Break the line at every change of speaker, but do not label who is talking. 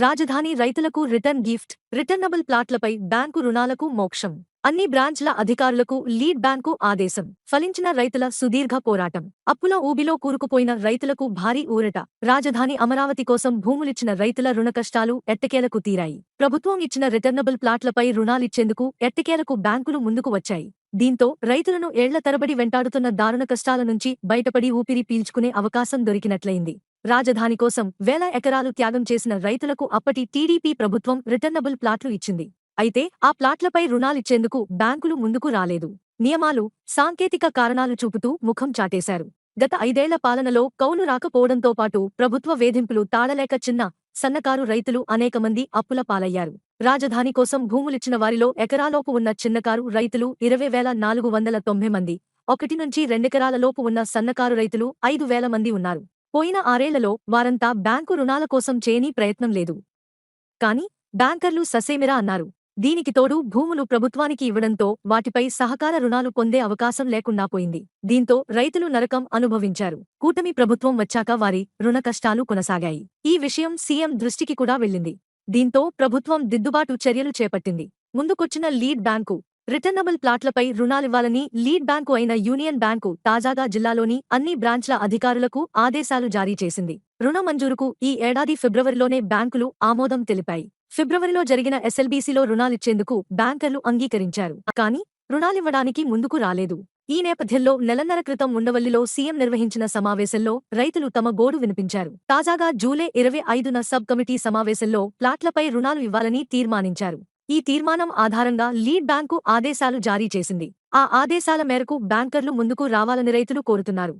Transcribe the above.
రాజధాని రైతులకు return gift, returnable ప్లాట్లపై bank రుణాలకు మోక్షం. అన్ని బ్రాంచ్ల అధికారులకు లీడ్ బ్యాంకు ఆదేశం. ఫలించిన రైతుల సుదీర్ఘ పోరాటం. అప్పుల ఊబిలో కూరుకుపోయిన రైతులకు భారీ ఊరట. రాజధాని అమరావతి కోసం భూములిచ్చిన రైతుల రుణ కష్టాలు ఎట్టకేలకు తీరాయి. ప్రభుత్వం ఇచ్చిన రిటర్నబుల్ ప్లాట్లపై రుణాలిచ్చేందుకు ఎట్టకేలకు బ్యాంకులు ముందుకు వచ్చాయి. దీంతో రైతులను ఏళ్ల తరబడి వెంటాడుతున్న దారుణ కష్టాల నుంచి బయటపడి ఊపిరి పీల్చుకునే అవకాశం దొరికినట్లయింది. రాజధాని కోసం వేల ఎకరాలు త్యాగం చేసిన రైతులకు అప్పటి టీడీపీ ప్రభుత్వం రిటర్నబుల్ ప్లాట్లు ఇచ్చింది. అయితే ఆ ప్లాట్లపై రుణాలిచ్చేందుకు బ్యాంకులు ముందుకు రాలేదు. నియమాలు, సాంకేతిక కారణాలు చూపుతూ ముఖం చాటేశారు. గత 5 ఏళ్ల పాలనలో కౌలు రాకపోవడంతో పాటు ప్రభుత్వ వేధింపులు తాళలేక చిన్న, సన్నకారు రైతులు అనేకమంది అప్పుల పాలయ్యారు. రాజధాని కోసం భూములిచ్చిన వారిలో ఎకరాలోపు ఉన్న చిన్నకారు రైతులు 20,490 మంది, 1 నుంచి 2 ఎకరాల లోపు ఉన్న సన్నకారు రైతులు 5,000 మంది ఉన్నారు. పోయిన 6 ఏళ్లలో వారంతా బ్యాంకు రుణాల కోసం చేయని ప్రయత్నం లేదు. కాని బ్యాంకర్లు ససేమిరా అన్నారు. దీనికి తోడు భూములు ప్రభుత్వానికి ఇవ్వడంతో వాటిపై సహకార రుణాలు పొందే అవకాశం లేకుండా పోయింది. దీంతో రైతులు నరకం అనుభవించారు. కూటమి ప్రభుత్వం వచ్చాక వారి రుణ కష్టాలు కొనసాగాయి. ఈ విషయం సీఎం దృష్టికి కూడా వెళ్ళింది. దీంతో ప్రభుత్వం దిద్దుబాటు చర్యలు చేపట్టింది. ముందుకొచ్చిన లీడ్ బ్యాంకు రిటర్నబుల్ ప్లాట్లపై రుణాలివ్వాలని లీడ్ బ్యాంకు అయిన యూనియన్ బ్యాంకు తాజాగా జిల్లాలోని అన్ని బ్రాంచ్ల అధికారులకు ఆదేశాలు జారీ చేసింది. రుణ మంజూరుకు ఈ ఏడాది ఫిబ్రవరిలోనే బ్యాంకులు ఆమోదం తెలిపాయి. ఫిబ్రవరిలో జరిగిన ఎస్ఎల్బీసీలో రుణాలిచ్చేందుకు బ్యాంకర్లు అంగీకరించారు. కానీ రుణాలివ్వడానికి ముందుకు రాలేదు. ఈ నేపథ్యంలో నెలన్నర క్రితం ఉండవల్లిలో సీఎం నిర్వహించిన సమావేశంలో రైతులు తమ గోడు వినిపించారు. తాజాగా జూలై 25న సబ్ కమిటీ సమావేశంలో ప్లాట్లపై రుణాలు ఇవ్వాలని తీర్మానించారు. ఈ తీర్మానం ఆధారంగా లీడ్ బ్యాంకు ఆదేశాలు జారీ చేసింది. ఆ ఆదేశాల మేరకు బ్యాంకర్లు ముందుకు రావాలని రైతులు కోరుతున్నారు.